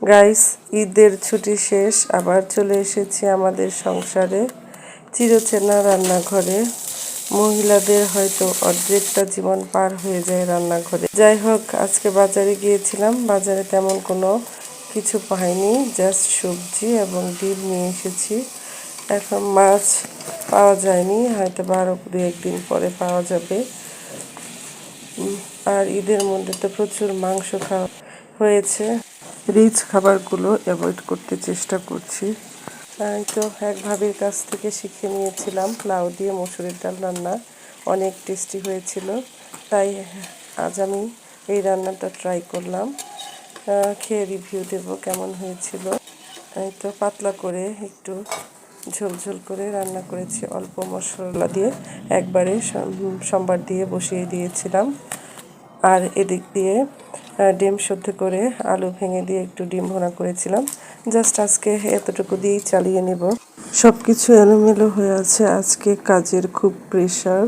Guys, ঈদের ছুটি শেষ, আবার চলে এসেছি আমাদের সংসারে, চিরচেনা রান্নাঘরে। মহিলাদের হয়তো অর্ধেকটা জীবন পার হয়ে যায় রান্নাঘরে। যাই হোক, আজকে বাজারে গিয়েছিলাম। বাজারে তেমন কোনো কিছু পাইনি, জাস্ট সবজি এবং ডিম নিয়ে এসেছি। এখন মাছ পাওয়া যায়নি, হয়তো আরও 2-1 দিন পরে পাওয়া যাবে। আর ঈদের মধ্যে তো প্রচুর মাংস খাওয়া হয়েছে। রিচ খাবারগুলো অ্যাভয়েড করতে চেষ্টা করছি। তাই তো এক ভাবির কাছ থেকে শিখে নিয়েছিলাম লাউ দিয়ে মসুরের ডাল রান্না, অনেক টেস্টি হয়েছিল। তাই আজ আমি এই রান্নাটা ট্রাই করলাম, খেয়ে রিভিউ দেব কেমন হয়েছিল। এই তো পাতলা করে একটু ঝোল করে রান্না করেছি, অল্প মশলা দিয়ে, একবারে সম্বার দিয়ে বসিয়ে দিয়েছিলাম। আর এদিক দিয়ে ডিম সেদ্ধ করে আলু ভেঙে দিয়ে একটু ডিম ভুনা করেছিলাম। জাস্ট আজকে এতটুকু দিয়েই চালিয়ে নেব। সব কিছু এলোমেলো হয়ে আছে, আজকে কাজের খুব প্রেশার।